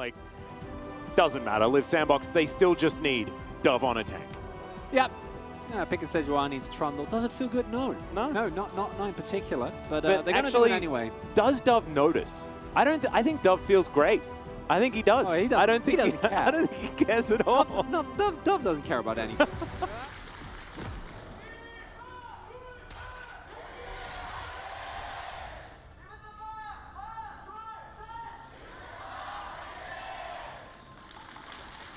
like, doesn't matter. Live Sandbox, they still just need Dove on a tank. Yep. Yeah, picking Sejuani into Trundle. Does it feel good? No. No. No, not in particular. But they're going to do it anyway. Does Dove notice? I think Dove feels great. I think he does. Oh, he doesn't, I don't think he doesn't care. I don't think he cares at all. Dove doesn't care about anything.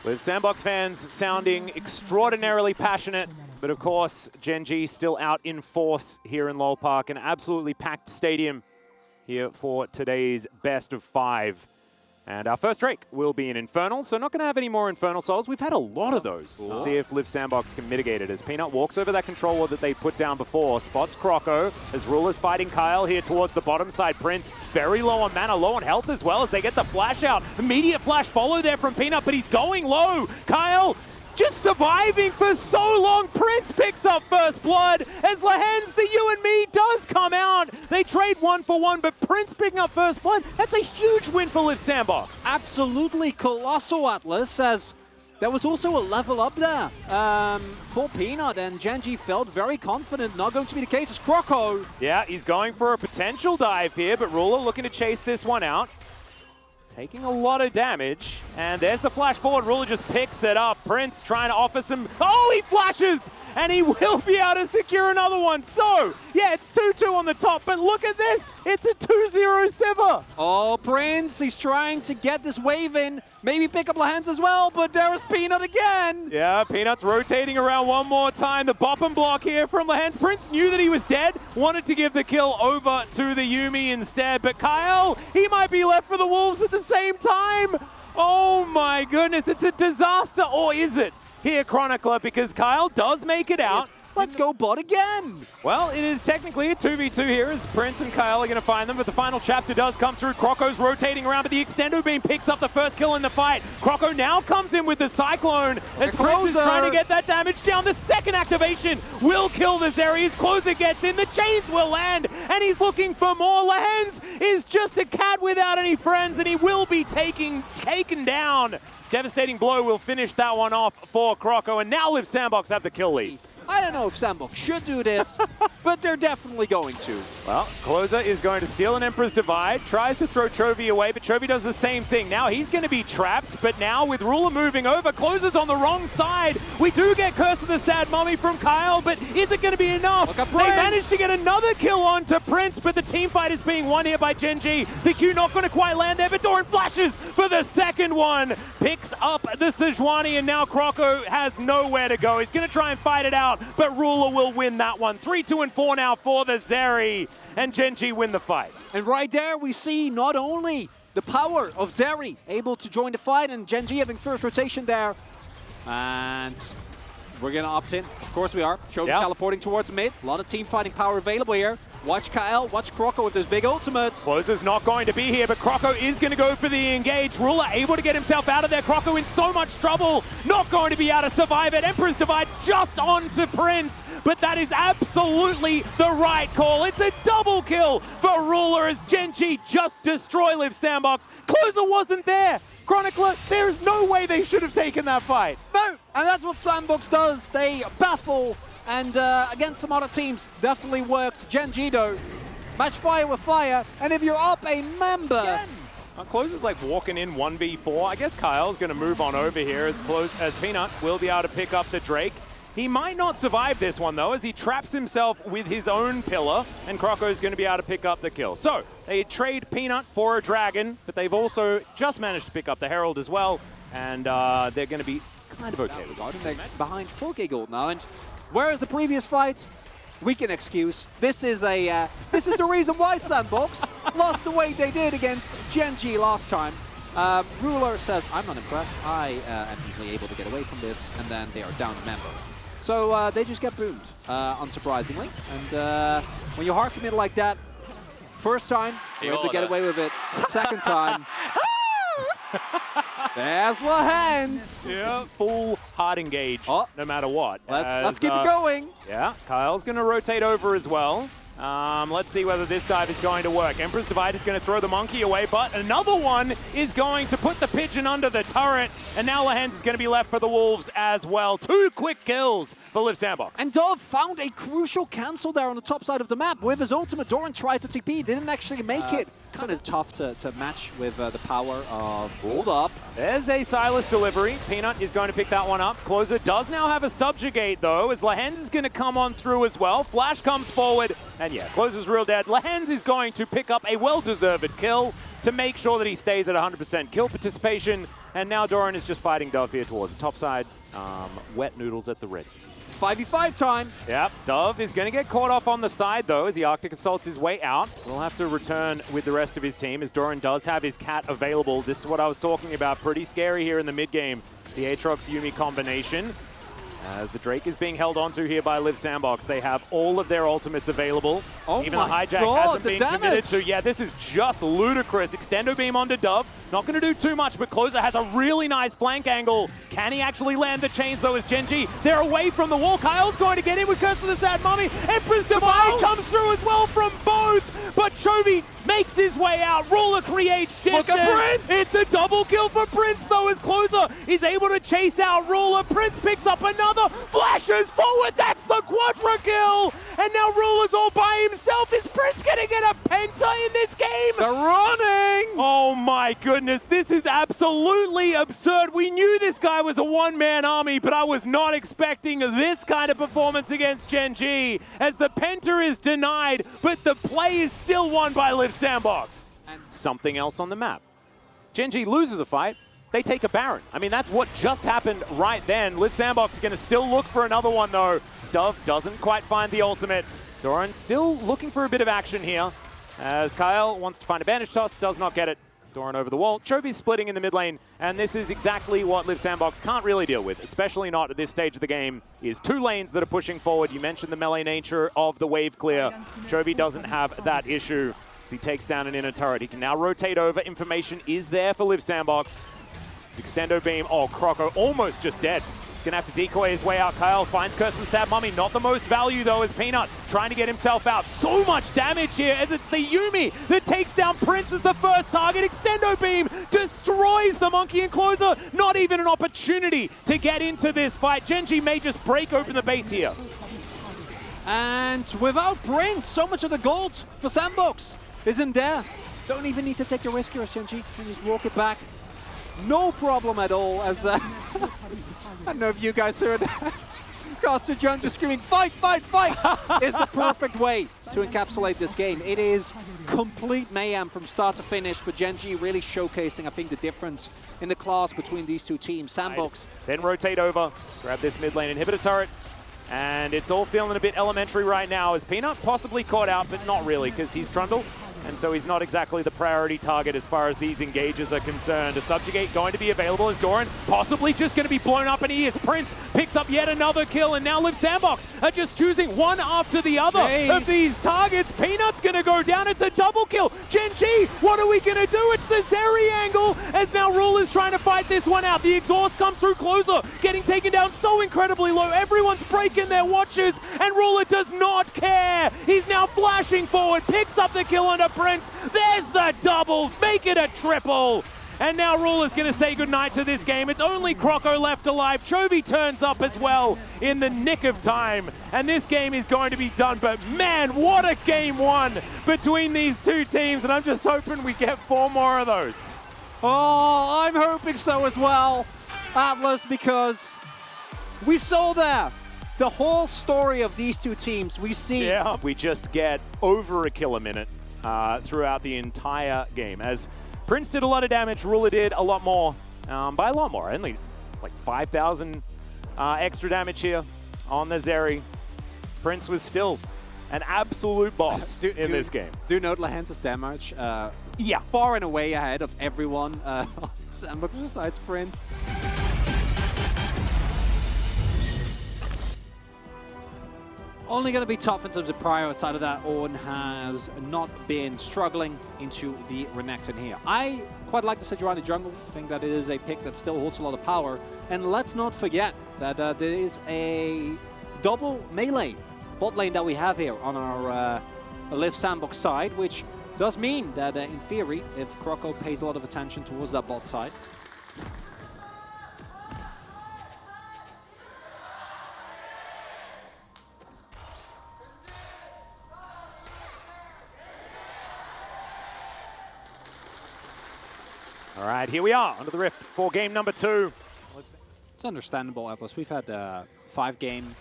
With Sandbox fans sounding extraordinarily passionate, but of course, Gen G still out in force here in Lowell Park, an absolutely packed stadium here for today's best of 5. And our first Drake will be an Infernal, so not going to have any more Infernal Souls. We've had a lot of those. We'll see if Live Sandbox can mitigate it as Peanut walks over that controller that they put down before, spots Croco as Ruler's fighting Kyle here towards the bottom side. Prince very low on mana, low on health as well as they get the flash out. Immediate flash follow there from Peanut, but he's going low. Kyle just surviving for so long. Prince picks up first blood as Lahen's the you and me does come out. They trade 1 for 1, but Prince picking up first blood, that's a huge win for Live Sandbox. Absolutely colossal, Atlas, as there was also a level up there for Peanut, and Gen G felt very confident. Not going to be the case as Croco. Yeah, he's going for a potential dive here, but Ruler looking to chase this one out. Taking a lot of damage, and there's the flash forward. Ruler just picks it up. Prince trying to offer some... Oh, he flashes! And he will be able to secure another one. So, yeah, it's 2-2 on the top, but look at this. It's a 2-0 Siva. Oh, Prince, he's trying to get this wave in. Maybe pick up Lahen's as well, but there is Peanut again. Yeah, Peanut's rotating around one more time. The bop and block here from Lahen. Prince knew that he was dead, wanted to give the kill over to the Yuumi instead, but Kyle, he might be left for the Wolves at the same time. Oh my goodness, it's a disaster, or is it? Here, Chronicler, because Kyle does make it out. Let's go bot again. Well, it is technically a 2v2 here as Prince and Kyle are going to find them, but the final chapter does come through. Croco's rotating around, but the Extendo Beam picks up the first kill in the fight. Croco now comes in with the Cyclone as Prince is trying to get that damage down. The second activation will kill the Zeri. His closer gets in, the chains will land, and he's looking for more. Lahen's is just a cat without any friends, and he will be taken down. Devastating blow will finish that one off for Croco, and now Live Sandbox have the kill lead. I don't know if Sandbox should do this, but they're definitely going to. Well, Closer is going to steal an Emperor's Divide, tries to throw Chovy away, but Chovy does the same thing. Now he's going to be trapped, but now with Ruler moving over, Closer's on the wrong side. We do get Curse of the Sad Mummy from Kyle, but is it going to be enough? They managed to get another kill onto Prince, but the team fight is being won here by Gen G. The Q not going to quite land there, but Doran flashes for the second one. Picks up the Sejuani, and now Croco has nowhere to go. He's going to try and fight it out, but Ruler will win that one. 3-2 and 4 now for the Zeri, and Gen G win the fight. And right there we see not only the power of Zeri able to join the fight, and Gen G having first rotation there. And we're going to opt in. Of course we are. Chovy teleporting towards mid. A lot of team fighting power available here. Watch Kyle, watch Croco with those big ultimates. Closer's not going to be here, but Croco is going to go for the engage. Ruler able to get himself out of there. Croco in so much trouble. Not going to be able to survive it. Emperor's Divide just onto Prince, but that is absolutely the right call. It's a double kill for Ruler as Gen G just destroy Live Sandbox. Closer wasn't there. Chronicler, there is no way they should have taken that fight. No, and that's what Sandbox does. They baffle. And against some other teams, definitely worked. Gen G though, match fire with fire, and if you're up a member... Closer's like walking in 1v4. I guess Kyle's going to move on over here as Peanut will be able to pick up the Drake. He might not survive this one though, as he traps himself with his own pillar, and Croco's going to be able to pick up the kill. So, they trade Peanut for a Dragon, but they've also just managed to pick up the Herald as well, and they're going to be kind of okay with it. They're behind 4K gold now, and whereas the previous fight, we can excuse. This is the reason why Sandbox lost the way they did against Gen G last time. Ruler says, I'm not impressed. I am easily able to get away from this, and then they are down a member. So they just get boomed, unsurprisingly. And when you hard commit like that, first time, you're able to get away with it. Second time, there's Lahen's. Yeah, full hard engage, no matter what. Let's keep it going. Yeah, Kyle's going to rotate over as well. Let's see whether this dive is going to work. Emperor's Divide is going to throw the monkey away, but another one is going to put the pigeon under the turret, and now Lehens is going to be left for the Wolves as well. 2 quick kills for Liv Sandbox. And Dove found a crucial cancel there on the top side of the map. With his ultimate, Doran tried to TP, didn't actually make it. Kind of tough to match with the power of Hold Up. There's a Silas delivery. Peanut is going to pick that one up. Closer does now have a subjugate, though, as Lehens is going to come on through as well. Flash comes forward, and yeah, Closer's real dead. Lehens is going to pick up a well-deserved kill to make sure that he stays at 100% kill participation, and now Doran is just fighting Dove here towards the top side. Wet noodles at the ready. 5v5 time. Yep, Dove is going to get caught off on the side, though, as the Arctic assaults his way out. We'll have to return with the rest of his team, as Doran does have his cat available. This is what I was talking about. Pretty scary here in the mid-game. The Aatrox-Yuumi combination. As the Drake is being held onto here by Liv Sandbox, they have all of their ultimates available. Oh even the hijack hasn't been committed to. Yeah, this is just ludicrous. Extendo beam onto Dove. Not going to do too much, but Closer has a really nice flank angle. Can he actually land the chains, though, as Gen G? They're away from the wall. Kyle's going to get in with Curse of the Sad Mummy. Empress Divide comes through as well from both, but Chovy makes his way out. Ruler creates distance. Look at Prince! It's a double kill for Prince, though, as Closer is able to chase out Ruler. Prince picks up another, flashes forward. That's the quadra kill. And now Ruler's all by himself. Is Prince going to get a penta in this game? They're running! Oh my goodness, this is absolutely absurd. We knew this guy was a one-man army, but I was not expecting this kind of performance against Gen G, as the penta is denied, but the play is still won by Liv Sandbox. And something else on the map. Gen G loses a fight, they take a Baron. I mean, that's what just happened right then. Liv Sandbox are going to still look for another one, though. Dove doesn't quite find the ultimate. Doran still looking for a bit of action here, as Kyle wants to find a bandage toss, does not get it. Doran over the wall. Chovy's splitting in the mid lane, and this is exactly what Liv Sandbox can't really deal with, especially not at this stage of the game, is 2 lanes that are pushing forward. You mentioned the melee nature of the wave clear. Chovy doesn't have that issue, as he takes down an inner turret. He can now rotate over. Information is there for Liv Sandbox. His extendo beam. Oh, Croco almost just dead. Gonna have to decoy his way out. Kyle finds Curse of the Sad Mummy. Not the most value, though, as Peanut trying to get himself out. So much damage here, as it's the Yuumi that takes down Prince as the first target. Extendo beam destroys the monkey and Closer. Not even an opportunity to get into this fight. Gen G may just break open the base here. And without Prince, so much of the gold for Sandbox isn't there. Don't even need to take the risk here, Gen G. Can just walk it back. No problem at all, as I don't know if you guys heard that. Caster John just screaming, fight, fight, fight, is the perfect way to encapsulate this game. It is complete mayhem from start to finish, but Gen G really showcasing, I think, the difference in the class between these two teams. Sandbox. Then rotate over, grab this mid lane inhibitor turret, and it's all feeling a bit elementary right now, as Peanut possibly caught out, but not really, because he's Trundle. And so he's not exactly the priority target as far as these engages are concerned. A subjugate going to be available as Doran possibly just going to be blown up, and he is. Prince picks up yet another kill, and now Liv Sandbox are just choosing one after the other of these targets. Peanut's going to go down. It's a double kill. Gen G, what are we going to do? It's the Zeri angle, as now Ruler's trying to fight this one out. The exhaust comes through. Closer getting taken down so incredibly low. Everyone's breaking their watches, and Ruler does not care. He's now flashing forward, picks up the kill under Prince. There's the double, make it a triple. And now Ruler's going to say goodnight to this game. It's only Croco left alive. Chovy turns up as well in the nick of time. And this game is going to be done. But man, what a game one between these two teams. And I'm just hoping we get 4 more of those. Oh, I'm hoping so as well, Atlas, because we saw there the whole story of these two teams. We see... Yeah, we just get over a kill a minute throughout the entire game. As Prince did a lot of damage, Ruler did a lot more, by a lot more. Only like 5,000 extra damage here on the Zeri. Prince was still an absolute boss in this game. Do note Lehens' damage, far and away ahead of everyone on Sandbox besides Prince. Only going to be tough in terms of prior. Outside of that, Ornn has not been struggling into the Renekton here. I quite like the Sejuani jungle. I think that it is a pick that still holds a lot of power. And let's not forget that there is a double melee bot lane that we have here on our the Live Sandbox side, which does mean that in theory, if Croco pays a lot of attention towards that bot side, All right, here we are under the Rift for game number 2. it's understandable, Atlas. We've had 5-game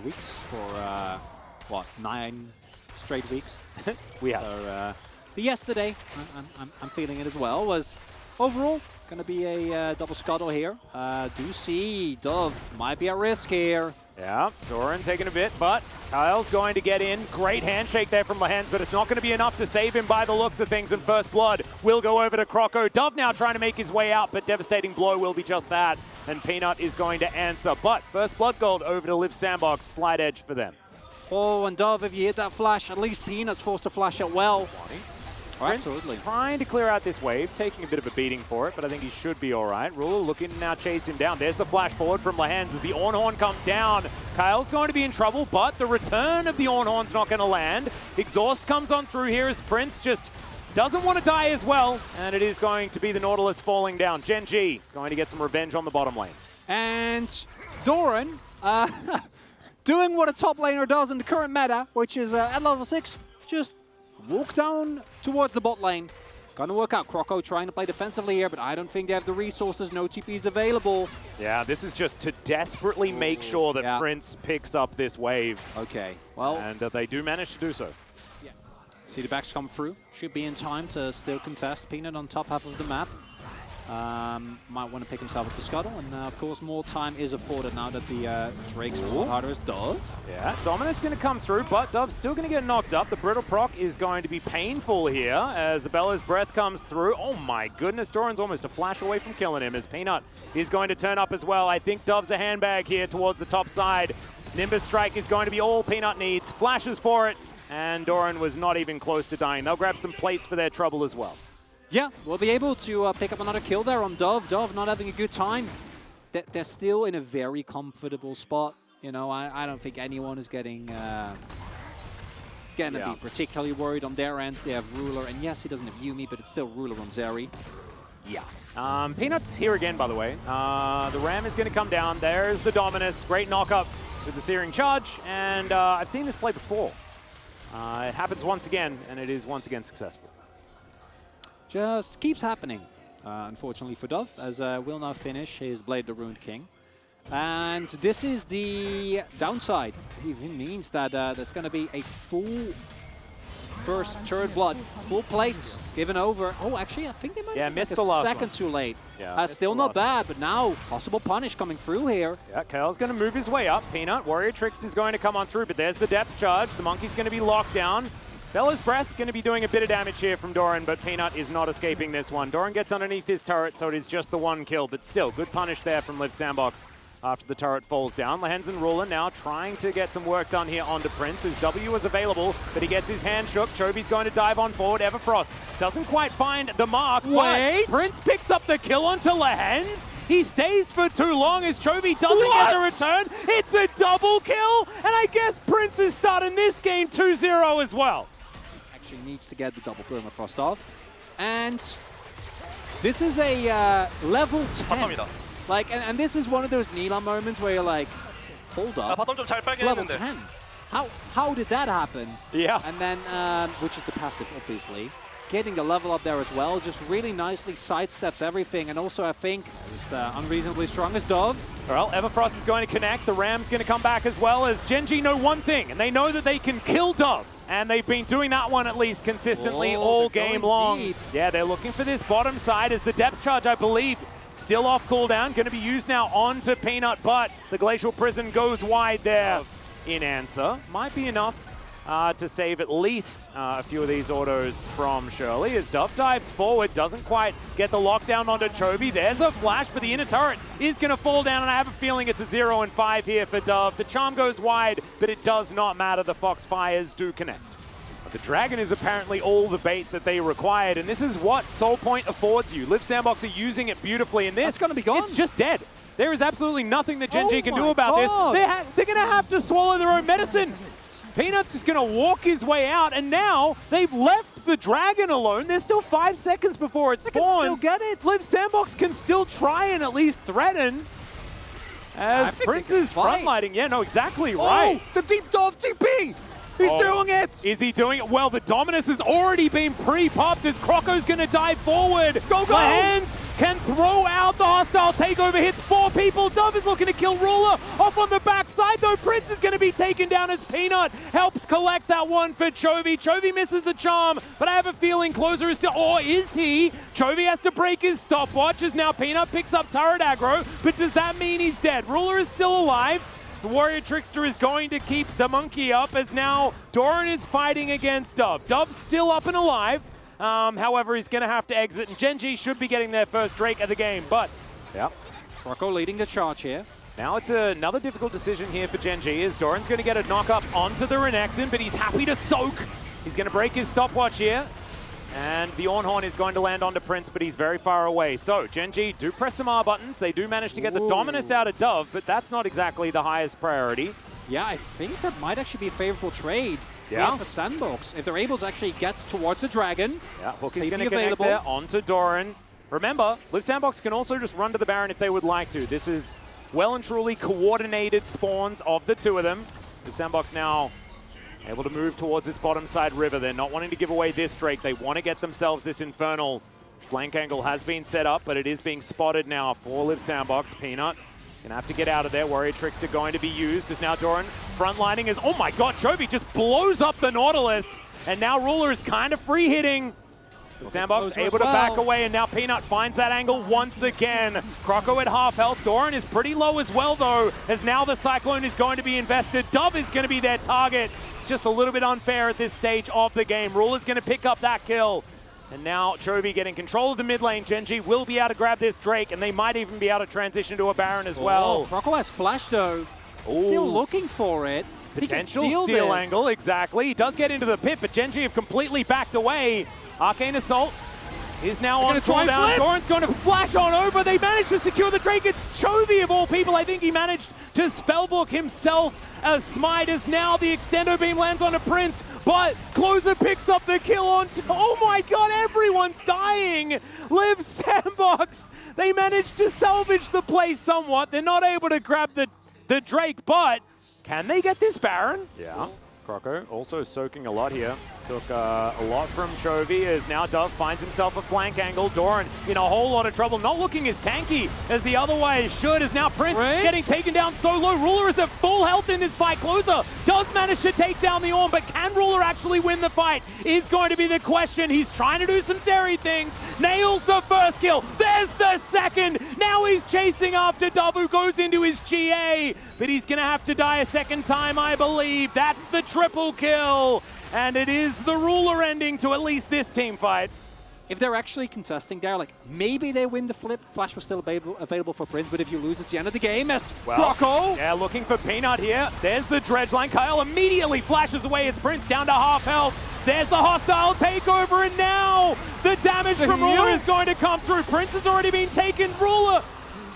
weeks for, what, 9 straight weeks? We have. So, the yesterday, I'm feeling it as well, was overall going to be a double scuttle here. Do see Dove might be at risk here. Yeah, Doran taking a bit, but Kyle's going to get in. Great handshake there from Lehens, but it's not going to be enough to save him by the looks of things, and First Blood will go over to Croco. Dove now trying to make his way out, but Devastating Blow will be just that, and Peanut is going to answer. But First Blood Gold over to Live Sandbox, slight edge for them. Oh, and Dove, if you hit that flash, at least Peanut's forced to flash it well. Oh, absolutely. Trying to clear out this wave, taking a bit of a beating for it, but I think he should be all right. Ruler looking to now chase him down. There's the flash forward from Lehens as the Ornhorn comes down. Kyle's going to be in trouble, but the return of the Ornhorn's not going to land. Exhaust comes on through here as Prince just doesn't want to die as well, and it is going to be the Nautilus falling down. Gen G going to get some revenge on the bottom lane. And Doran, doing what a top laner does in the current meta, which is at level 6, just walk down towards the bot lane. Gonna work out. Croco trying to play defensively here, but I don't think they have the resources. No TPs available. Yeah, this is just to desperately make sure that Prince picks up this wave. Okay, well. And they do manage to do so. Yeah. See the backs come through. Should be in time to still contest. Peanut on top half of the map. Might want to pick himself up the scuttle, and of course more time is afforded now that the Drake's harder is Dove. Yeah, Dominus going to come through, but Dove's still going to get knocked up. The Brittle Proc is going to be painful here as the Bella's Breath comes through. Oh my goodness, Doran's almost a flash away from killing him as Peanut is going to turn up as well. I think Dove's a handbag here towards the top side. Nimbus Strike is going to be all Peanut needs. Flashes for it, and Doran was not even close to dying. They'll grab some plates for their trouble as well. Yeah, we'll be able to pick up another kill there on Dove. Dove not having a good time. They're still in a very comfortable spot. You know, I don't think anyone is getting to be particularly worried on their end. They have Ruler, and yes, he doesn't have Yuumi, but it's still Ruler on Zeri. Yeah. Peanut's here again, by the way. The Ram is going to come down. There's the Dominus. Great knock-up with the Searing Charge, and I've seen this play before. It happens once again, and it is once again successful. Just keeps happening, unfortunately for Dove, as will now finish his Blade the Ruined King. And this is the downside. It even means that there's going to be a full first turret blood, full plates given over. Oh, actually, I think they might have missed like the last second one. too late. Yeah, still not bad, but now possible punish coming through here. Yeah, Kale's going to move his way up. Peanut, Warrior Trickster is going to come on through, but there's the depth charge. The Monkey's going to be locked down. Bella's Breath going to be doing a bit of damage here from Doran, but Peanut is not escaping this one. Doran gets underneath his turret, so it is just the one kill, but still, good punish there from Liv Sandbox after the turret falls down. Lehens and Ruler now trying to get some work done here onto Prince, whose W is available, but he gets his hand shook. Chobi's going to dive on forward. Everfrost doesn't quite find the mark. Wait! But Prince picks up the kill onto Lehens. He stays for too long as Chobi doesn't get the return. It's a double kill, and I guess Prince is starting this game 2-0 as well. Needs to get the double permafrost off, and this is a level 10. Like, and this is one of those Nila moments where you're like, hold up, it's level 10. How did that happen? Yeah. And then, which is the passive, obviously, getting the level up there as well, just really nicely sidesteps everything, and also I think is unreasonably strong as Dove. Well, Everfrost is going to connect. The Ram's going to come back as well, as Gen G know one thing, and they know that they can kill Dove. And they've been doing that one at least consistently all game long. Deep. Yeah, they're looking for this bottom side as the depth charge, I believe, still off cooldown. Going to be used now onto Peanut, but the Glacial Prison goes wide there in answer. Might be enough to save at least a few of these autos from Shirley as Dove dives forward, doesn't quite get the lockdown onto Chobi. There's a flash, but the inner turret is going to fall down, and I have a feeling it's a 0 and 5 here for Dove. The charm goes wide, but it does not matter. The Foxfires do connect. But the Dragon is apparently all the bait that they required, and this is what Soul Point affords you. Liv Sandbox are using it beautifully, and this, it's going to be gone. It's just dead. There is absolutely nothing that Gen G can do about this. They're going to have to swallow their own medicine. Peanut's just going to walk his way out, and now they've left the Dragon alone. There's still 5 seconds before it spawns. They can still get it. Liv Sandbox can still try and at least threaten. As Prince is front-lighting. Yeah, no, exactly right. The deep dive TP! He's doing it! Is he doing it? Well, the Dominus has already been pre-popped as Croco's going to dive forward. Go! Hands can throw out the hostile takeover, hits 4 people. Dove is looking to kill Ruler off on the backside, though. Prince is going to be taken down as Peanut helps collect that one for Chovy. Chovy misses the charm, but I have a feeling Closer is still, or is he? Chovy has to break his stopwatch as now Peanut picks up turret aggro, but does that mean he's dead? Ruler is still alive. The Warrior Trickster is going to keep the monkey up as now Doran is fighting against Dove. Dove's still up and alive. However, he's going to have to exit, and Gen G should be getting their first Drake of the game, but... Yep. Rocco leading the charge here. Now it's another difficult decision here for Gen G, as Doran's going to get a knock-up onto the Renekton, but he's happy to soak. He's going to break his stopwatch here, and the Ornhorn is going to land onto Prince, but he's very far away. So, Gen G do press some R buttons. They do manage to get the Dominus out of Dove, but that's not exactly the highest priority. Yeah, I think that might actually be a favorable trade. Yeah. For Sandbox, if they're able to actually get towards the Dragon. Yeah, Hook is going to connect there onto Doran. Remember, Liv Sandbox can also just run to the Baron if they would like to. This is well and truly coordinated spawns of the two of them. Liv Sandbox now able to move towards this bottom side river. They're not wanting to give away this Drake. They want to get themselves this Infernal. Flank angle has been set up, but it is being spotted now for Liv Sandbox. Peanut gonna have to get out of there. Warrior Trickster going to be used as now Doran frontlining is, oh my god, Chovy just blows up the Nautilus, and now Ruler is kind of free hitting. The Sandbox able to back away, and now Peanut finds that angle once again. Croco at half health. Doran is pretty low as well, though, as now the Cyclone is going to be invested. Dove is going to be their target. It's just a little bit unfair at this stage of the game. Ruler's going to pick up that kill. And now Chovy getting control of the mid lane. Gen G will be able to grab this Drake, and they might even be able to transition to a Baron as well. Croco has flash, though. Still looking for it. Potential steal angle, exactly. He does get into the pit, but Gen G have completely backed away. Arcane Assault is now on cooldown. Doran's going to flash on over. They managed to secure the Drake. It's Chovy of all people. I think he managed to spellbook himself as Smite as now the Extendo Beam lands on a Prince, but Closer picks up the kill on... Oh my god, everyone's dying! Liv Sandbox, they managed to salvage the play somewhat. They're not able to grab the Drake, but can they get this Baron? Yeah. Croco also soaking a lot here. Took a lot from Chovy as now Dove finds himself a flank angle. Doran in a whole lot of trouble, not looking as tanky as the other way should, as now Prince getting taken down so low. Ruler is at full health in this fight. Closer does manage to take down the Ornn, but can Ruler actually win the fight is going to be the question. He's trying to do some Zeri things. Nails the first kill. There's the second. Now he's chasing after Dove, who goes into his GA, but he's going to have to die a second time, I believe. That's the triple kill. And it is the Ruler ending to at least this team fight. If they're actually contesting there, like, maybe they win the flip. Flash was still available for Prince, but if you lose, it's the end of the game. As Croco. Yeah, looking for Peanut here. There's the dredge line. Kyle immediately flashes away as Prince down to half health. There's the hostile takeover, and now the damage from Ruler is going to come through. Prince has already been taken. Ruler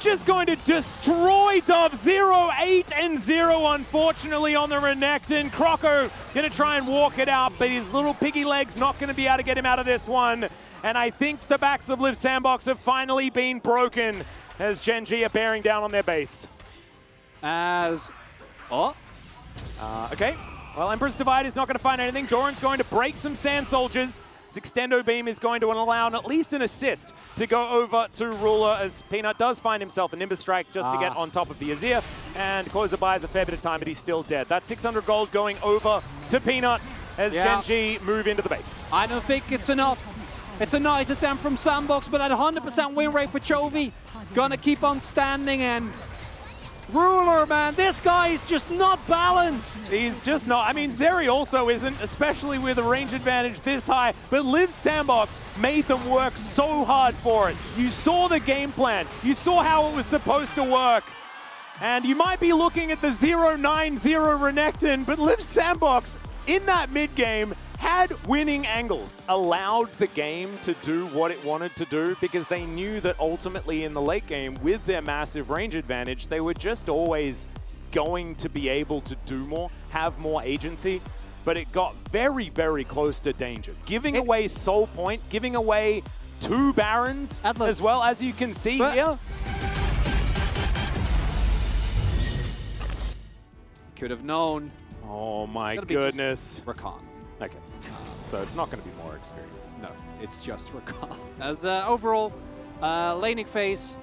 just going to destroy Dove. 0-8-0, unfortunately, on the Renekton. Croco going to try and walk it out, but his little piggy leg's not going to be able to get him out of this one. And I think the backs of Liv Sandbox have finally been broken as Gen G are bearing down on their base. Okay. Well, Emperor's Divide is not going to find anything. Doran's going to break some Sand Soldiers. His Extendo Beam is going to allow at least an assist to go over to Ruler, as Peanut does find himself a Nimbus Strike just to get on top of the Azir. And Closer buys a fair bit of time, but he's still dead. That's 600 gold going over to Peanut as Gen G move into the base. I don't think it's enough. It's a nice attempt from Sandbox, but at 100% win rate for Chovy. Gonna keep on standing, and Ruler, man, this guy is just not balanced. He's just not. I mean, Zeri also isn't, especially with a range advantage this high. But Liv Sandbox made them work so hard for it. You saw the game plan. You saw how it was supposed to work. And you might be looking at the 0-9-0 Renekton, but Liv Sandbox in that mid game had winning angles, allowed the game to do what it wanted to do because they knew that ultimately in the late game, with their massive range advantage, they were just always going to be able to do more, have more agency. but it got very, very close to danger. Giving away Soul Point, giving away 2 Barons, as well as you can see here. Could have known. Oh my goodness. Rakan. Okay, so it's not going to be more experience. No, it's just Rakan. As overall, laning phase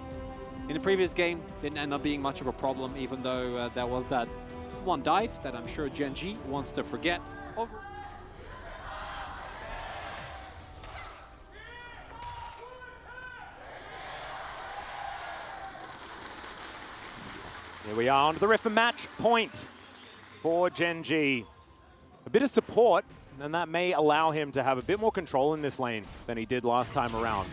in the previous game didn't end up being much of a problem, even though there was that one dive that I'm sure Gen G wants to forget. Here we are onto the Rift match point for Gen G. A bit of support, and that may allow him to have a bit more control in this lane than he did last time around.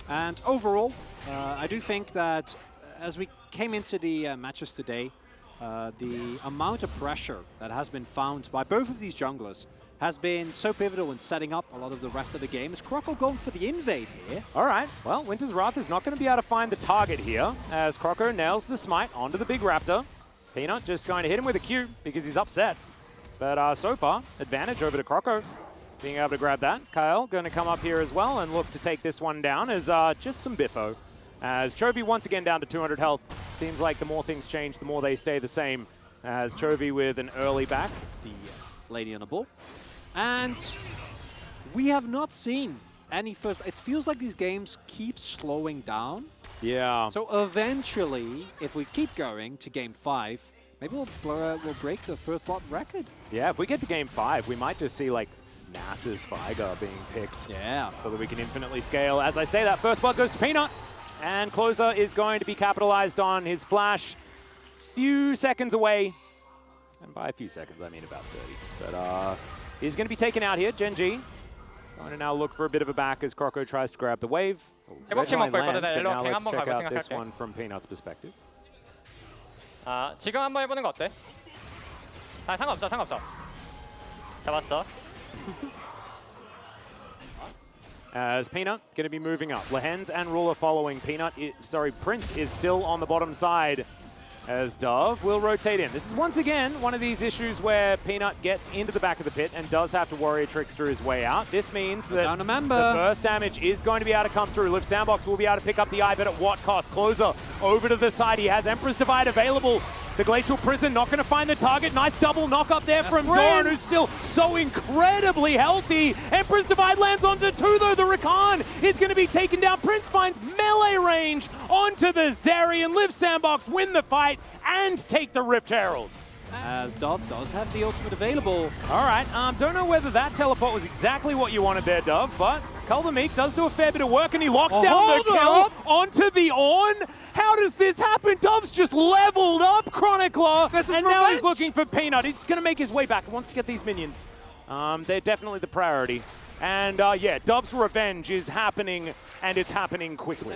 And overall, I do think that as we came into the matches today, the amount of pressure that has been found by both of these junglers has been so pivotal in setting up a lot of the rest of the game. Is Croco going for the invade here? All right, well, Winter's Wrath is not going to be able to find the target here as Croco nails the smite onto the big raptor. Peanut just going to hit him with a Q because he's upset. But so far, advantage over to Croco, being able to grab that. Kyle going to come up here as well and look to take this one down as just some biffo. As Chovy once again down to 200 health. Seems like the more things change, the more they stay the same. As Chovy with an early back. The lady on the ball. And we have not seen any first... It feels like these games keep slowing down. Yeah. So eventually, if we keep going to game 5, maybe we'll break the first blood record. Yeah, if we get to game 5, we might just see like Nasa's Viger being picked. Yeah. So that we can infinitely scale. As I say that, first blood goes to Peanut. And Closer is going to be capitalized on his flash. Few seconds away. And by a few seconds, I mean about 30. But he's going to be taken out here, Gen G. Going to now look for a bit of a back as Croco tries to grab the wave. Now let's check out this one from Peanut's perspective. 지금 한번 해보는 거 어때? 상관없어. 잡았어. As Peanut going to be moving up. Lehens and Ruler following. Prince is still on the bottom side as Dove will rotate in. This is once again one of these issues where Peanut gets into the back of the pit and does have to Warrior Trickster his way out. This means that the first damage is going to be able to come through. Lift Sandbox will be able to pick up the eye, but at what cost? Closer over to the side. He has Emperor's Divide available. The Glacial Prison not going to find the target. Nice double knock up there from Doran, who's still so incredibly healthy. Emperor's Divide lands onto 2, though. The Rakan is going to be taken down. Prince finds melee range onto the Zeri, and Live Sandbox win the fight and take the Rift Herald. As Dove does have the ultimate available. All right, don't know whether that teleport was exactly what you wanted there, Dove, but Kuldameek does do a fair bit of work, and he locks down the kill onto the Ornn. How does this happen? Dove's just leveled up Chronicler, and now he's looking for Peanut. He's going to make his way back. He wants to get these minions. They're definitely the priority. And yeah, Dove's revenge is happening, and it's happening quickly.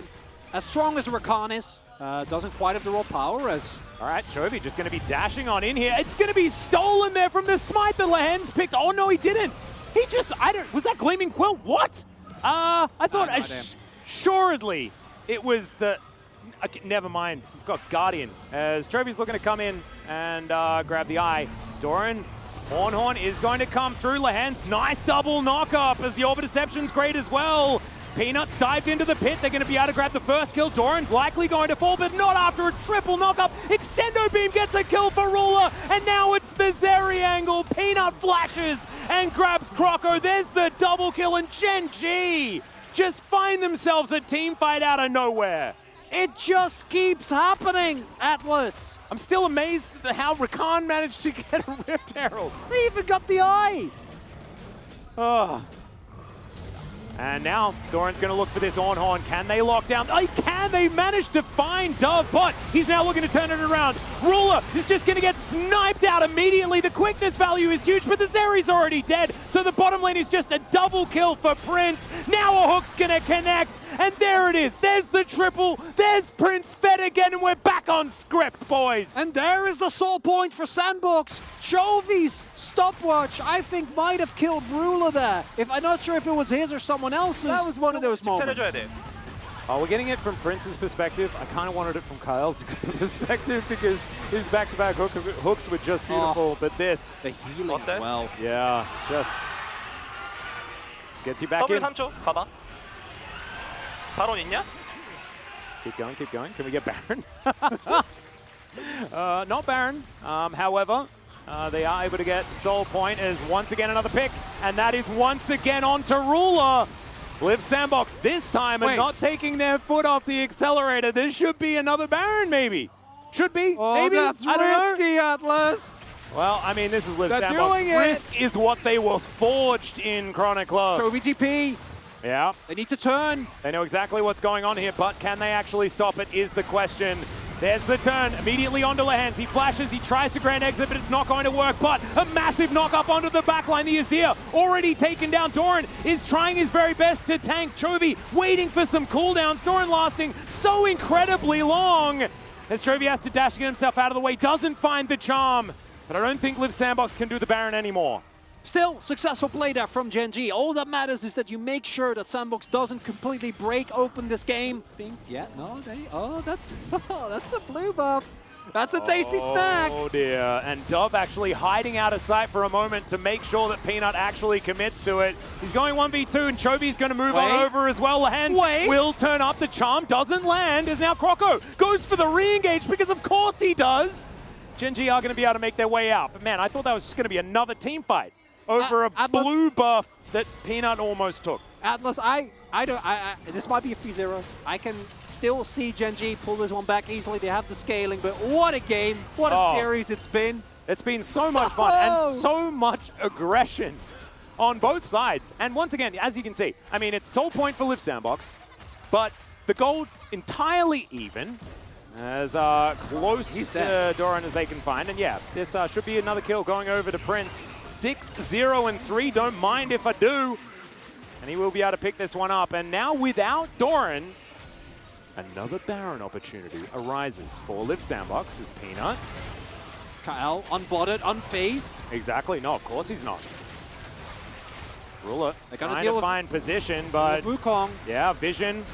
As strong as Rakan is, doesn't quite have the raw power as... All right, Chovy just going to be dashing on in here. It's going to be stolen there from the smite that Lehens picked. Oh, no, he didn't. He just, was that Gleaming Quill? What? I thought assuredly it was the, okay, never mind. He's got Guardian as Chovy's looking to come in and grab the eye. Doran, Horn is going to come through. Lehens, nice double knock up as the Orb of Deception's great as well. Peanuts dived into the pit. They're going to be able to grab the first kill. Doran's likely going to fall, but not after a triple knockup. Extendo Beam gets a kill for Ruler, and now it's the Zeri angle. Peanut flashes and grabs Croco. There's the double kill, and Gen G just find themselves a team fight out of nowhere. It just keeps happening, Atlas. I'm still amazed at how Rakan managed to get a Rift Herald. They even got the eye. Oh. And now Doran's going to look for this Ornn. Can they lock down? Oh, can they manage to find Dove? But he's now looking to turn it around. Ruler is just going to get sniped out immediately. The quickness value is huge, but the Zeri's already dead. So the bottom lane is just a double kill for Prince. Now a hook's going to connect. And there it is. There's the triple. There's Prince fed again, and we're back on script, boys. And there is the soul point for Sandbox. Chovy's stopwatch, I think, might have killed Ruler there. I'm not sure if it was his or someone else's. That was one of those moments. Oh, we're getting it from Prince's perspective. I kind of wanted it from Kyle's perspective because his back-to-back hooks were just beautiful. But this, the healing as well. Yeah, just gets you back in. W 3초 가봐. 바론 있냐? Keep going, keep going. Can we get Baron? Not Baron. However, they are able to get Soul Point as once again another pick, and that is once again onto Ruler. Live Sandbox this time and not taking their foot off the accelerator. This should be another Baron, maybe. Should be, maybe. That's I don't risky, know. Atlas. Well, I mean, this is Live Sandbox. Doing it. Risk is what they were forged in Chronic Club. So VTP. Yeah. They need to turn. They know exactly what's going on here, but can they actually stop it is the question. There's the turn, immediately onto Lehans. He flashes, he tries to grand exit, but it's not going to work. But a massive knock up onto the backline. The Azir already taken down. Doran is trying his very best to tank Chovy, waiting for some cooldowns. Doran lasting so incredibly long. As Chovy has to dash to get himself out of the way, doesn't find the charm. But I don't think Live Sandbox can do the Baron anymore. Still, successful play there from Gen G. All that matters is that you make sure that Sandbox doesn't completely break open this game. That's a blue buff. That's a tasty snack. Oh dear, and Dove actually hiding out of sight for a moment to make sure that Peanut actually commits to it. He's going 1v2 and Chovy's going to move on over as well. Lehans will turn up, the charm doesn't land, as now Croco goes for the re-engage because of course he does. Gen G are going to be able to make their way out, but man, I thought that was just going to be another team fight over a Atlas, blue buff that Peanut almost took. Atlas, this might be a 3-0. I can still see Gen G pull this one back easily. They have the scaling, but what a game, what a series it's been. It's been so much fun and so much aggression on both sides. And once again, as you can see, I mean, it's Soul Point for Live Sandbox, but the gold entirely even. As close to Doran as they can find. And yeah, this should be another kill going over to Prince. 6-0-3, don't mind if I do. And he will be able to pick this one up. And now without Doran, another Baron opportunity arises for Live Sandbox as Peanut. Kyle, unbotted, unfazed. Exactly, no, of course he's not. Ruler trying to to find position, but Wukong. Yeah, vision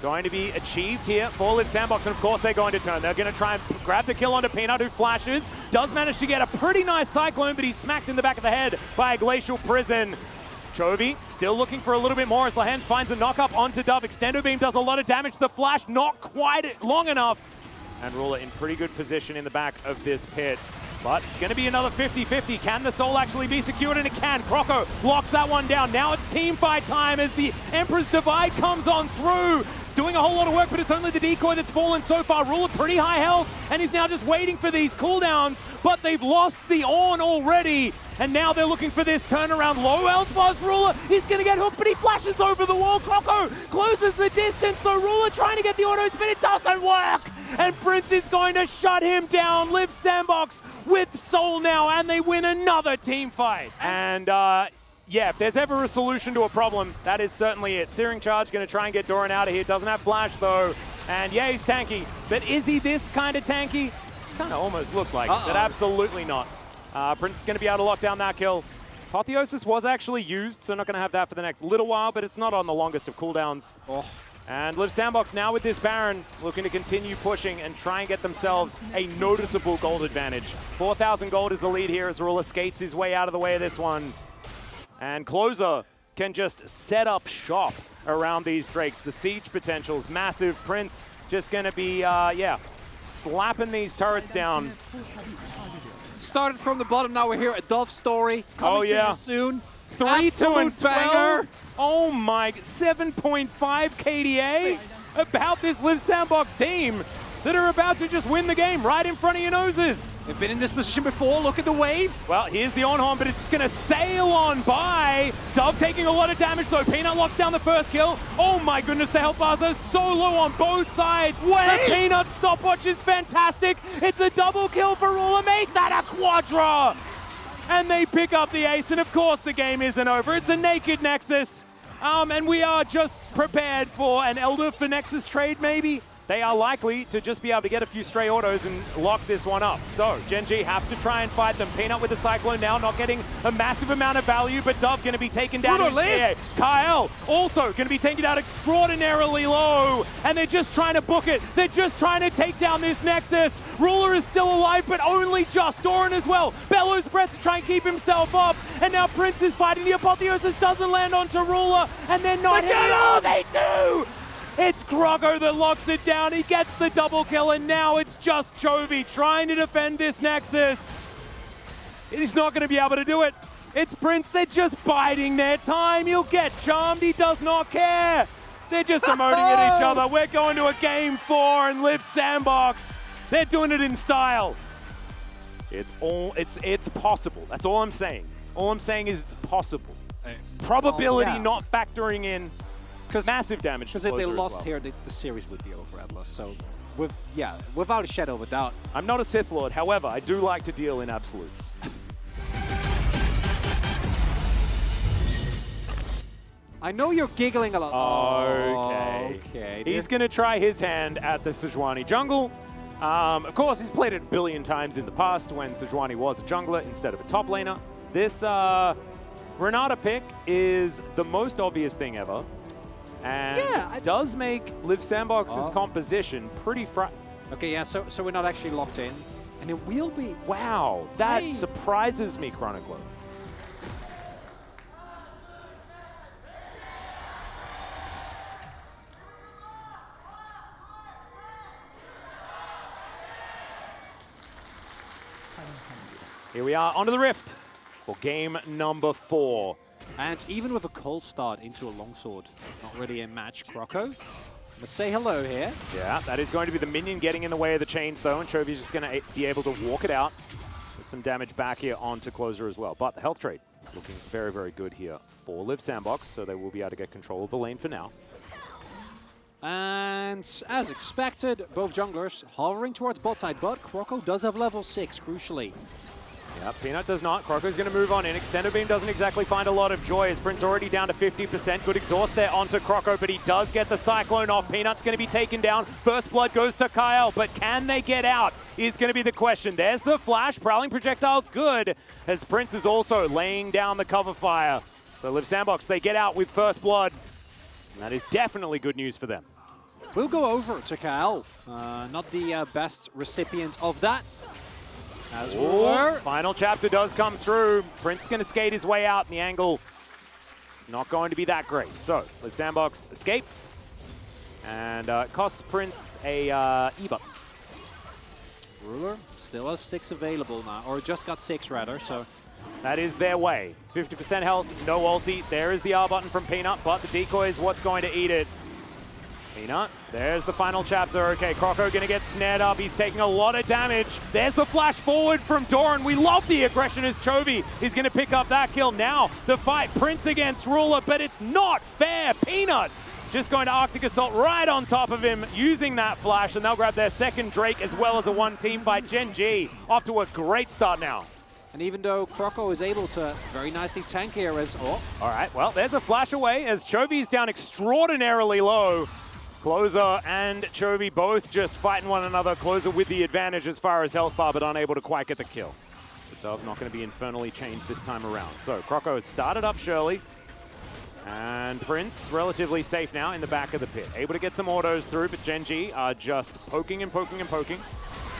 going to be achieved here for Live Sandbox, and of course they're going to turn. They're going to try and grab the kill onto Peanut, who flashes. Does manage to get a pretty nice Cyclone, but he's smacked in the back of the head by a Glacial Prison. Chovy still looking for a little bit more as Lehans finds a knock-up onto Dove. Extendo Beam does a lot of damage. The flash not quite long enough. And Ruler in pretty good position in the back of this pit. But it's going to be another 50-50. Can the soul actually be secured? And it can. Croco locks that one down. Now it's team fight time as the Emperor's Divide comes on through. It's doing a whole lot of work, but it's only the decoy that's fallen so far. Ruler pretty high health, and he's now just waiting for these cooldowns, but they've lost the on already. And now they're looking for this turnaround. Low health buzz. Ruler, he's going to get hooked, but he flashes over the wall. Croco closes the distance, so Ruler trying to get the autos, but it doesn't work. And Prince is going to shut him down. Live Sandbox with Soul now, and they win another team fight. And yeah, if there's ever a solution to a problem, that is certainly it. Searing Charge going to try and get Doran out of here. Doesn't have Flash, though. And yeah, he's tanky. But is he this kind of tanky? Kind of almost looked like it, but absolutely not. Prince is going to be able to lock down that kill. Apotheosis was actually used, so not going to have that for the next little while, but it's not on the longest of cooldowns. And Live Sandbox now with this Baron looking to continue pushing and try and get themselves a noticeable gold advantage. 4,000 gold is the lead here as Ruler skates his way out of the way of this one. And Closer can just set up shop around these Drakes. The siege potential is massive. Prince just going to be, yeah, slapping these turrets down. Started from the bottom, now we're here at Dove's story. Coming to you soon. 3-2 and 12. Oh my, 7.5 KDA. About this Live Sandbox team that are about to just win the game right in front of your noses. They've been in this position before, look at the wave. Well, here's the on-horn, but it's just gonna sail on by. Dove taking a lot of damage though. Peanut locks down the first kill. Oh my goodness, the health bars are so low on both sides. The Peanut stopwatch is fantastic. It's a double kill for Ruler, make that a quadra. And they pick up the ace, and of course the game isn't over. It's a naked Nexus. And we are just prepared for an Elder for Nexus trade, maybe? they are likely to just be able to get a few stray autos and lock this one up. So Gen G have to try and fight them. Peanut with the Cyclone now, not getting a massive amount of value, but Dove going to be taken down. Kyle also going to be taken down extraordinarily low, and they're just trying to book it. They're just trying to take down this Nexus. Ruler is still alive, but only just. Doran as well. Bellows Breath to try and keep himself up, and now Prince is fighting. The Apotheosis doesn't land onto Ruler, and they're not hitting. Oh, they do! It's Kroko that locks it down. He gets the double kill, and now it's just Chovy trying to defend this Nexus. He's not going to be able to do it. It's Prince. They're just biding their time. He'll get charmed. He does not care. They're just emoting at each other. We're going to a game 4 and Live Sandbox. They're doing it in style. It's possible. That's all I'm saying. All I'm saying is it's possible. Probability not factoring in massive damage. Because if they lost here, the series would be over, Atlas. So, without a shadow of a doubt. I'm not a Sith Lord. However, I do like to deal in absolutes. I know you're giggling a lot. Okay. He's going to try his hand at the Sejuani jungle. Of course, he's played it a billion times in the past when Sejuani was a jungler instead of a top laner. This Renata pick is the most obvious thing ever. And it does make Liv Sandbox's composition pretty Okay, so we're not actually locked in. And it will be... Wow, that surprises me, Chronicler. Here we are, onto the Rift for game number 4. And even with a cold start into a longsword, not really a match, Kroko. Let's say hello here. Yeah, that is going to be the minion getting in the way of the chains, though, and Chovy's just going to be able to walk it out. Get some damage back here onto Closer as well. But the health trade looking very, very good here for Liv Sandbox, so they will be able to get control of the lane for now. And as expected, both junglers hovering towards bot side, but Kroko does have level 6, crucially. Yeah, Peanut does not. Kroko's going to move on in. Extended Beam doesn't exactly find a lot of joy as Prince already down to 50%. Good exhaust there onto Kroko, but he does get the Cyclone off. Peanut's going to be taken down. First blood goes to Kyle, but can they get out is going to be the question. There's the flash. Prowling projectile's good as Prince is also laying down the cover fire. So Liv Sandbox, they get out with first blood. And that is definitely good news for them. We'll go over to Kyle. Not the best recipient of that. As final chapter does come through. Prince going to skate his way out, and the angle not going to be that great. So, Liv Sandbox escape, and it costs Prince a E button. Ruler still has 6 available now, or just got 6 rather, so. That is their way. 50% health, no ulti. There is the R button from Peanut, but the decoy is what's going to eat it. Peanut, there's the final chapter. Okay, Kroko gonna get snared up. He's taking a lot of damage. There's the flash forward from Doran. We love the aggression as Chovy is gonna pick up that kill. Now the fight, Prince against Ruler, but it's not fair. Peanut just going to Arctic Assault right on top of him, using that flash, and they'll grab their second Drake as well as a 1-team fight. Gen G off to a great start now. And even though Kroko is able to very nicely tank here as... All right, well, there's a flash away as Chovy's down extraordinarily low. Closer and Chovy both just fighting one another. Closer with the advantage as far as health bar, but unable to quite get the kill. The Dove not going to be infernally changed this time around. So Kroko has started up Shirley. And Prince, relatively safe now in the back of the pit. Able to get some autos through, but Gen G are just poking and poking and poking.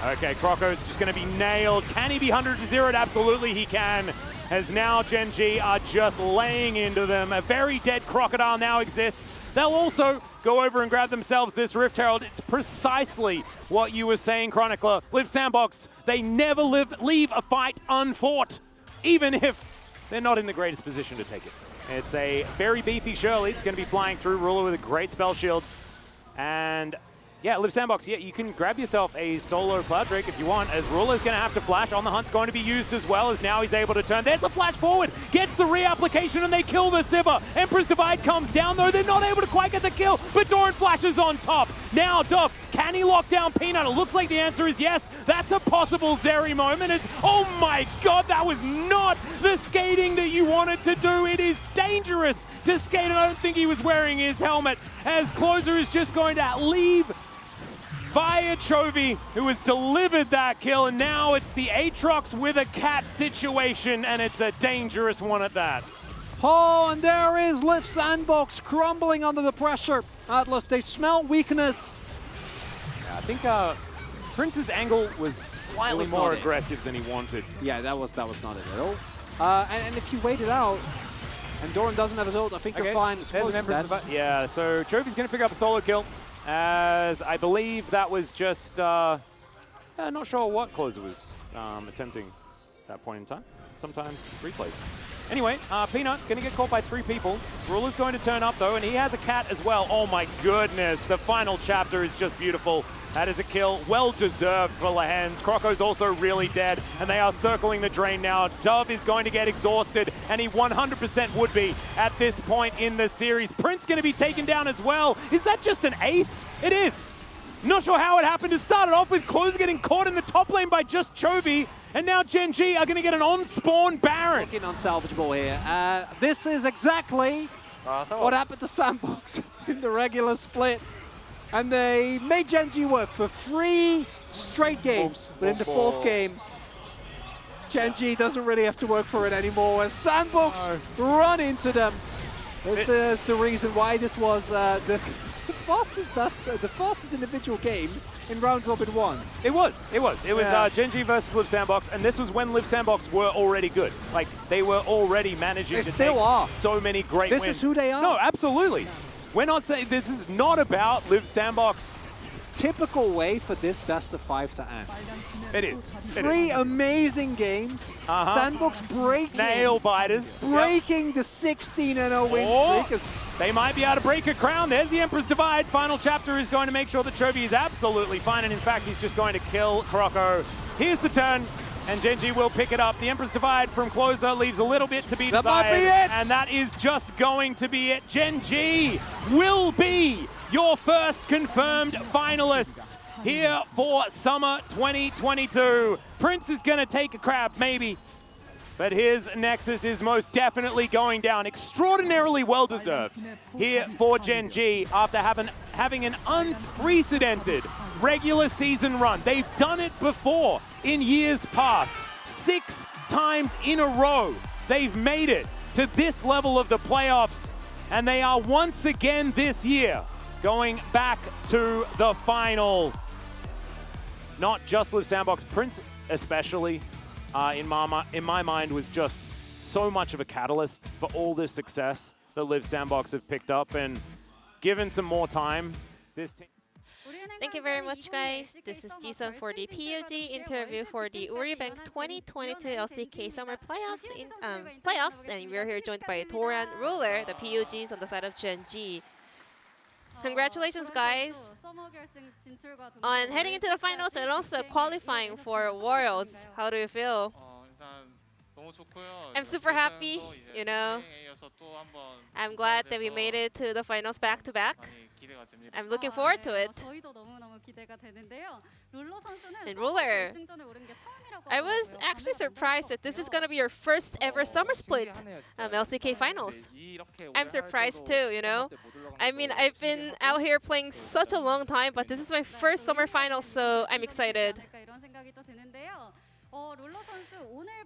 Okay, Kroko's just going to be nailed. Can he be 100-0'd? Absolutely he can. As now Gen G are just laying into them. A very dead Crocodile now exists. They'll also go over and grab themselves this Rift Herald. It's precisely what you were saying, Chronicler. Liv Sandbox, they never leave a fight unfought, even if they're not in the greatest position to take it. It's a very beefy Shirley. It's going to be flying through. Ruler with a great spell shield. And yeah, Liv Sandbox, yeah, you can grab yourself a solo Cloud Drake if you want, as Ruler's going to have to flash. On the Hunt's going to be used as well, as now he's able to turn. There's the flash forward, gets the reapplication, and they kill the Sivir. Emperor's Divide comes down, though. They're not able to quite get the kill, but Doran flashes on top. Now, Duff, can he lock down Peanut? It looks like the answer is yes. That's a possible Zeri moment. It's, oh my god, that was not the skating that you wanted to do. It is dangerous to skate, and I don't think he was wearing his helmet, as Closer is just going to leave via Chovy, who has delivered that kill, and now it's the Aatrox with a cat situation, and it's a dangerous one at that. Oh, and there is Liv Sandbox crumbling under the pressure. Atlas, they smell weakness. Yeah, I think Prince's angle was slightly more aggressive than he wanted. Yeah, that was not it at all. And if you wait it out, and Doran doesn't have his ult, I think they're fine. Yeah, so Chovy's going to pick up a solo kill, as I believe that was just, not sure what Closer was attempting at that point in time. Sometimes replays. Anyway, Peanut going to get caught by 3 people. Ruler's going to turn up though, and he has a cat as well. Oh my goodness, the final chapter is just beautiful. That is a kill, well deserved for Lehens. Croco's also really dead, and they are circling the drain now. Dove is going to get exhausted, and he 100% would be at this point in the series. Prince going to be taken down as well. Is that just an ace? It is. Not sure how it happened. It started off with Closer getting caught in the top lane by just Chovy, and now Gen G are going to get an on-spawn Baron. Looking unsalvageable here. This is exactly what happened to Sandbox in the regular split. And they made Gen G work for 3 straight games. But in the 4th game, Gen G doesn't really have to work for it anymore. As Sandbox run into them. This is the reason why this was the fastest individual game in round robin 1. It was Gen G versus Liv Sandbox, and this was when Liv Sandbox were already good. Like, they were already managing to take so many great wins. This is who they are. No, absolutely. We're not saying this is not about Liv Sandbox. Typical way for this best of 5 to end. It is. 3 amazing games. Sandbox breaking. Nail biters. Breaking the 16-0 win streak. They might be able to break a crown. There's the Emperor's Divide. Final chapter is going to make sure that Chovy is absolutely fine, and in fact, he's just going to kill Croco. Here's the turn, and Gen G will pick it up. The Emperor's Divide from Closer leaves a little bit to be desired. That might be it. And that is just going to be it. Gen G will be your first confirmed finalists here for Summer 2022. Prince is going to take a crab, maybe. But his Nexus is most definitely going down. Extraordinarily well-deserved here for Gen G after having an unprecedented regular season run. They've done it before in years past. 6 times in a row, they've made it to this level of the playoffs. And they are once again this year going back to the final. Not just Liv Sandbox, Prince especially. In my mind, was just so much of a catalyst for all this success that Liv Sandbox have picked up, and given some more time, this team. Thank you very much, guys. This is Jason for the PUG interview for the Uribank 2022 LCK Summer Playoffs, and we're here joined by Doran, Ruler, the PUGs on the side of Gen G. Congratulations, guys, on heading into the finals and also qualifying for Worlds. How do you feel? I'm super happy, you know. I'm glad that we made it to the finals back-to-back. I'm looking forward to it. And Ruler, I was actually surprised that this is going to be your first ever summer split LCK finals. I'm surprised too, you know. I mean, I've been out here playing such a long time, but this is my first summer final, so I'm excited.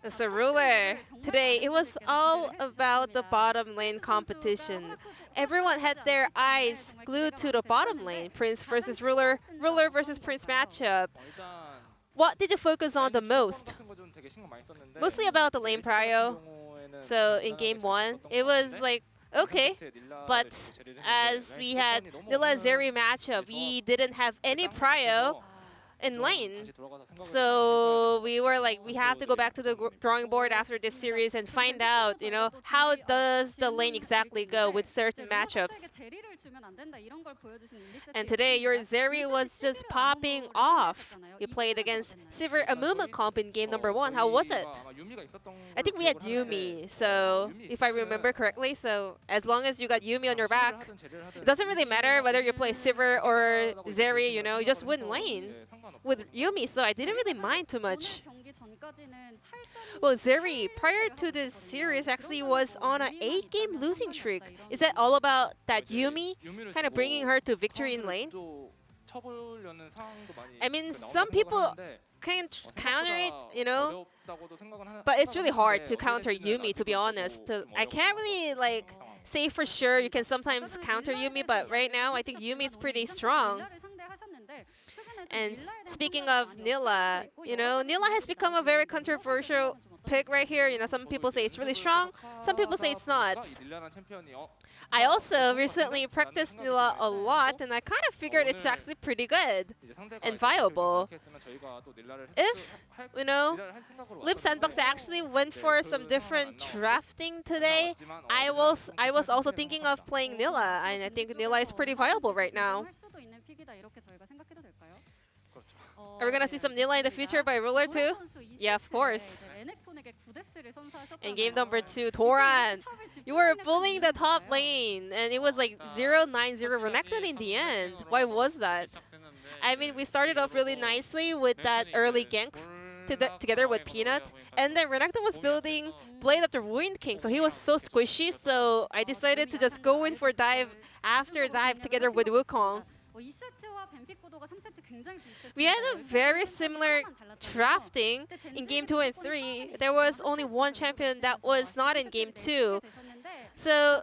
So Ruler, today it was all about the bottom lane competition. Everyone had their eyes glued to the bottom lane. Prince versus Ruler, Ruler versus Prince matchup. What did you focus on the most? Mostly about the lane prio. So in game 1, it was like, okay, but as we had Nilla Zeri matchup, we didn't have any prio in lane. So we were like, we have to go back to the drawing board after this series and find out, you know, how does the lane exactly go with certain matchups. And today, your Zeri was just popping off. You played against Sivir Amuma comp in game number 1. How was it? I think we had Yuumi, so if I remember correctly, so as long as you got Yuumi on your back, it doesn't really matter whether you play Sivir or Zeri, you know, you just win lane with Yuumi, so I didn't really mind too much. Well, Zeri, prior to this series, actually was on an 8-game losing streak. Is that all about that Yuumi kind of bringing her to victory in lane? 쳐보려는 상황도 많이 I mean, 나온다고 some people 생각하는데 can counter it, 생각보다 어렵다고도 생각은 but it's really hard to 하는데 counter 어떻게 될지는 Yumi, to be 아직은 honest. 저도 좀 I can't 어려운 really 상황. like say for sure you can sometimes counter Yumi, but right now I think Yumi is pretty strong. And speaking of Nilla, Nilla has become a very controversial pick right here. Some people say it's really strong, some people say it's not. 이 닐라라는 챔피언이 I also recently practiced Nilla a lot, and I kind of figured it's actually pretty good 이제 상대가 and 이제 viable. 그렇게 했으면 저희가 또 닐라를 If, 할 Lip 생각으로 Sandbox actually went for some different drafting today, I was also thinking of playing Nilla, and I think Nilla is pretty viable right now. Are we gonna see some Nilla in the future by Ruler too? Yeah, of course. In game number 2, Doran, you were bullying the top lane, and it was like 0-9-0 Renekton in the end. Why was that? I mean, we started off really nicely with that early gank together with Peanut, and then Renekton was building Blade of the Ruined King, so he was so squishy, so I decided to just go in for dive after dive together with Wukong. We had a very similar drafting in game 2 and 3. There was only one champion that was not in game 2. So,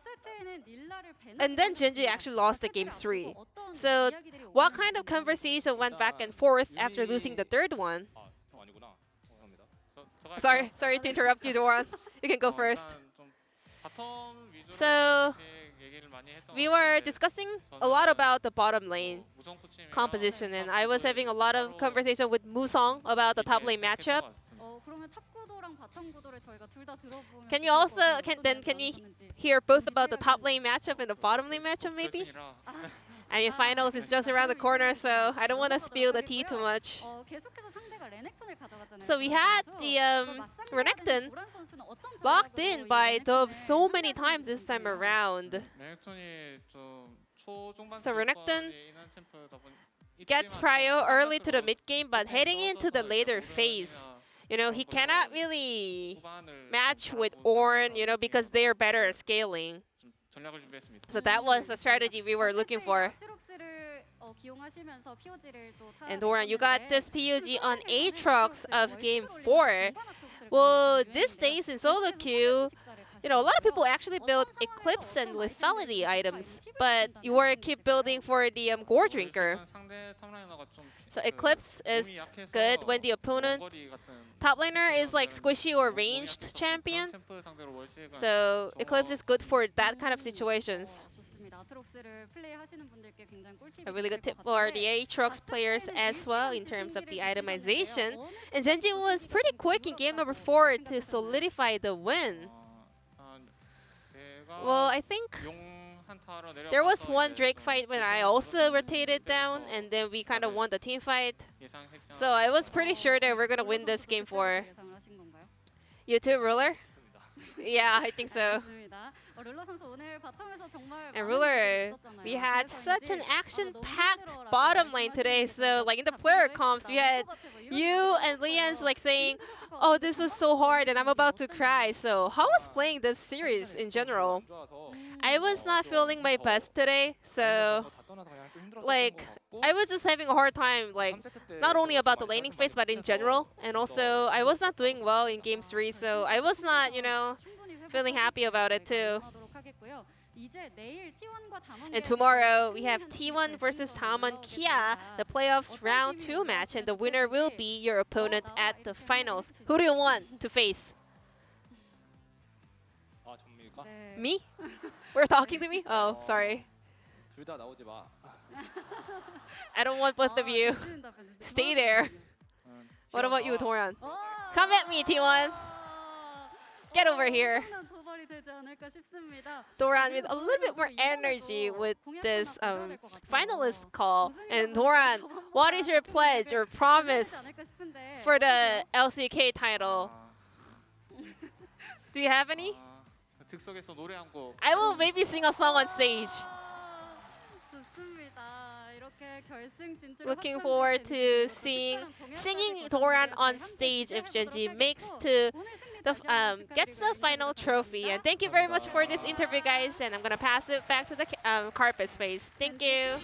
and then Genji actually lost the game 3. So, what kind of conversation went back and forth after losing the third one? Sorry to interrupt you, Doran. You can go first. So, we were discussing a lot about the bottom lane composition, and I was having a lot of conversation with Musong about the top lane matchup. Can we hear both about the top lane matchup and the bottom lane matchup maybe? I mean, finals is just around the corner, so I don't want to spill the tea too much. So we had the Renekton locked in by Dove so many times this time around. So Renekton gets prio early to the mid game, but heading into the later phase, he cannot really match with Ornn, because they are better at scaling. So that was the strategy we were looking for. And Doran, you got this PUG on Aatrox of game 4. Well, these days in solo queue, a lot of people actually build Eclipse and Lethality items, but you were keep building for the Gore Drinker. So Eclipse is good when the opponent top laner is like squishy or ranged champion. So Eclipse is good for that kind of situations. A really good tip for the Aatrox players as well in terms of the itemization. And Genji was pretty quick in game number 4 to solidify the win. Well, I think there was one Drake fight when I also rotated down, and then we kind of won the team fight. So I was pretty sure that we're going to win this game 4. You too, Ruler? Yeah, I think so. And Ruler, we had such an action-packed bottom lane today. So like in the player comps, we had you and Leon's like saying, "Oh, this was so hard and I'm about to cry." So how was playing this series in general? I was not feeling my best today, so like I was just having a hard time, like not only about the laning phase but in general. And also I was not doing well in game 3, so I was not, feeling happy about it too. And tomorrow we have T1 versus Taman Kia, the playoffs round 2 match, and the winner will be your opponent at the finals. Who do you want to face? Me? We're talking to me? Oh, sorry. I don't want both of you. Stay there. What about you, Doran? Come at me, T1. Get over here. Doran with a little bit more energy with this finalist call. And Doran, what is your pledge or promise for the LCK title? Do you have any? I will maybe sing a song on stage. Looking forward to singing Doran on stage if Genji makes to gets the final trophy. And thank you very much for this interview, guys. And I'm gonna pass it back to the carpet space. Thank you.